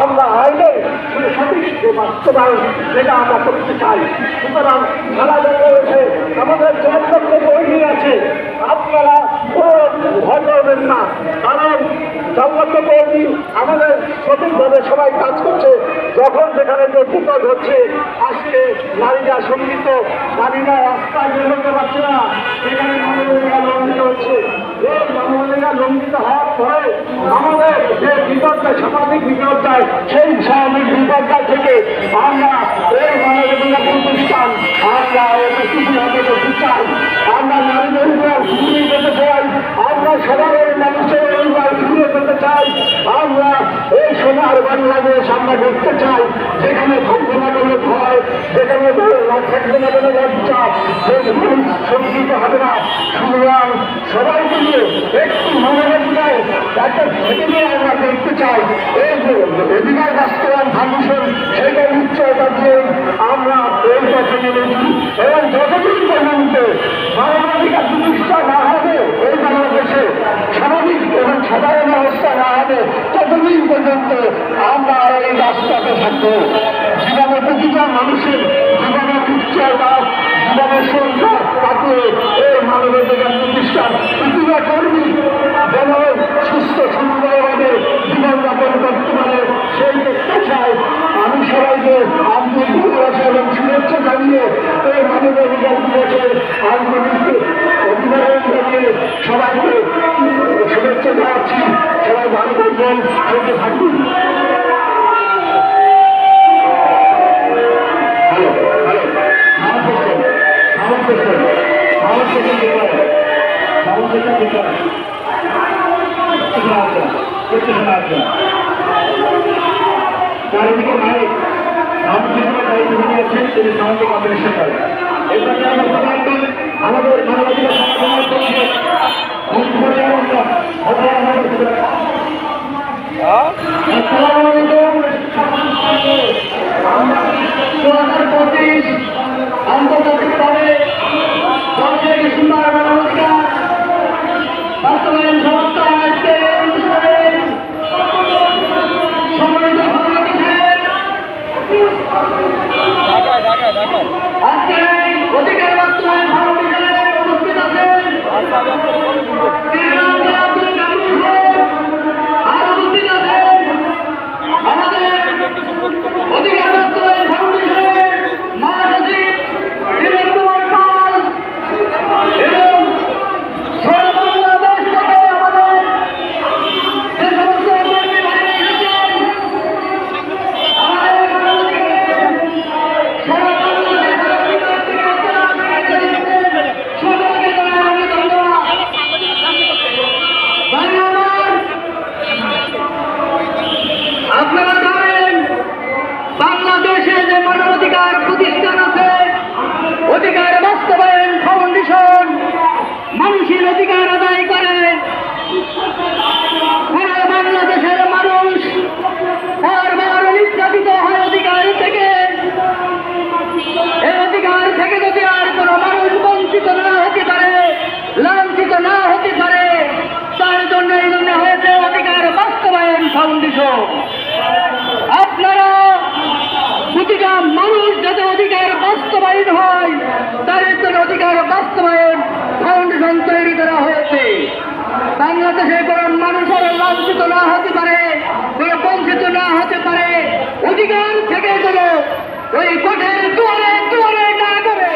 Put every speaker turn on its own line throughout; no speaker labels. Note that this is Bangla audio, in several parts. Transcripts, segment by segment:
আমরা আইনে সঠিক যে বাস্তবায়ন সেটা আমরা করতে চাই। সুতরাং খেলাধুলা রয়েছে, আমাদের জনগণ তৈরি আছে, আপনারা ভয় করবেন না, কারণ জনগণ তৈরি আমাদের সঠিকভাবে সবাই কাজ করছে। যখন যেখানে যে বিপদ হচ্ছে, আজকে নারীরা সঙ্গীত, নারীরা রাস্তায় বেরোতে পারছে না, সেখানে মানবাধিকার লঙ্ঘিত হচ্ছে। এই মানবাধিকার লঙ্ঘিত হওয়ার পরে আমাদের যে বিপর্যয়, সামাজিক বিপর্যয়, সেই সামাজিক বিপর্যয় থেকে আমরা এই মানবাধিকার প্রতিষ্ঠান আমরা করতে চাই। আমরা নারীদের উপর ফিরিয়ে যেতে চাই, আমরা সাধারণ মানুষের পরিবার ফিরিয়ে যেতে চাই। আমরা এই সোনার বাংলাদেশ আমরা করতে চাই, যেখানে থাকবে না কোনো ভয়, যেখানে থাকবে না কোনো লজ্জা, সঙ্গীত হবে না। সুতরাং সবাইকে নিয়ে একটু মানবাধিকার একটা থেকে নিয়ে আমরা করতে চাই। এই যে অধিকার বাস্তবায়ন ফাউন্ডেশন, সেইটা উচ্চতা দিয়ে আমরা এই পথে নেমেছি এবং যতদিন পর্যন্ত মানবাধিকার প্রতিষ্ঠা না হবে এই বাংলাদেশে, স্বাভাবিক এবং সাধারণ অবস্থা না হবে, ততদিন পর্যন্ত আমরা এই রাস্তাতে থাকবো। জীবনে প্রতিটা মানুষের জীবনের উচ্চতা, জীবনের সংখ্যা কাটিয়ে এই মানবাধিকার প্রতিষ্ঠান প্রতিটা কর্মী যেন সুস্থ সুন্দরভাবে জীবনযাপন করতে পারে, সেই প্রত্যাশায় আমি সবাইকে আন্তরিক ভালোবাসা এবং শুভেচ্ছা জানিয়ে এই মানবাধিকার দিবসের আন্তরিক অভিনন্দন জানিয়ে সবাইকে শুভেচ্ছা জানাচ্ছি। সবাই ভালো থাকবেন, সুস্থ থাকবেন। চারিদিকে মাইক সামগ্রিক দায়িত্ব নিয়েছেন, তিনি সামাজিক অপারেশন করেন। এবারে আমাদের মানবাধিকার আন্তর্জাতিকভাবে সবচেয়ে সুন্দর মানবাধিকার বাস্তবায়ন সংস্থা আজকে আজকে অধিকার বাস্তবায়ন ফাউন্ডেশনে উপস্থিত আছেন আমাদের অধিকার বাস্তবায়ন ফাউন্ডেশনের মহাসচিব দিলীপ কুমার পাল এবং সারা বাংলাদেশ থেকে আমাদের যে সমস্ত কর্মী বাহিনী এসেছেন, আমাদের সারা আপনারা জানেন বাংলাদেশে যে মানবাধিকার প্রতিষ্ঠান আছে, অধিকার বাস্তবায়ন ফাউন্ডেশন মানুষের অধিকার আদায় করে। সারা বাংলাদেশের মানুষ বারবার নির্যাতিত হয় অধিকার থেকে। এই অধিকার থেকে যদি আর কোনো মানুষ বঞ্চিত না হতে পারে, লাঞ্ছিত না হতে পারে, তার জন্য এই জন্য হয়েছে অধিকার বাস্তবায়ন ফাউন্ডেশন। আপনারা প্রতিটা মানুষ যাতে অধিকার বাস্তবায়ন হয়, তার জন্য অধিকার বাস্তবায়ন ফাউন্ডেশন তৈরি করা হয়েছে। বাংলাদেশে কোন মানুষের লাঞ্ছিত না হতে পারে, কোন বঞ্চিত না হতে পারে, অধিকার থেকে যেন ওই কোঠের দুয়ারে দুয়ারে না করে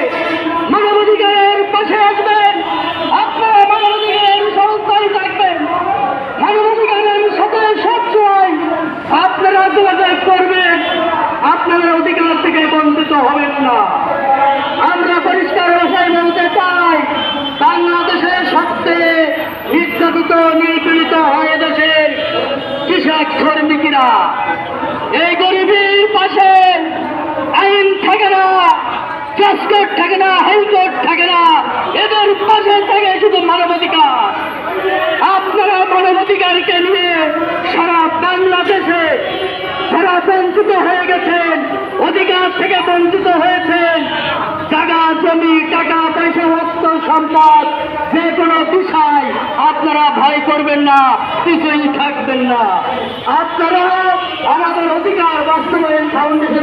মানবাধিকারের পাশে আসবেন। আপনারা মানবাধিকারের সংস্থায় থাকবেন, মানবাধিকারের সাথে সবসময় আপনারা যোগাযোগ করবেন, আপনাদের অধিকার থেকে বঞ্চিত হবেন না। আমরা পরিষ্কার ভাষায় বলতে চাই, বাংলাদেশের সবচেয়ে নির্যাতিত নিপীড়িত হয় দেশের কৃষক শ্রমিকেরা। এই গরিবের পাশে আইন থাকে না, ট্রান্সপোর্ট থাকে না, হাইকোর্ট থাকে না, এদের পাশে থাকে শুধু মানবাধিকার। আপনারা মানবাধিকারকে নিয়ে সারা বাংলাদেশে যারা বঞ্চিত হয়ে গেছেন, অধিকার থেকে বঞ্চিত হয়েছেন, জায়গা জমি টাকা পয়সা অর্থ সম্পদ যে কোনো বিষয় আপনারা ভয় করবেন না, কিছুই থাকবেন না। আপনারা আমাদের ফাউন্ডেশন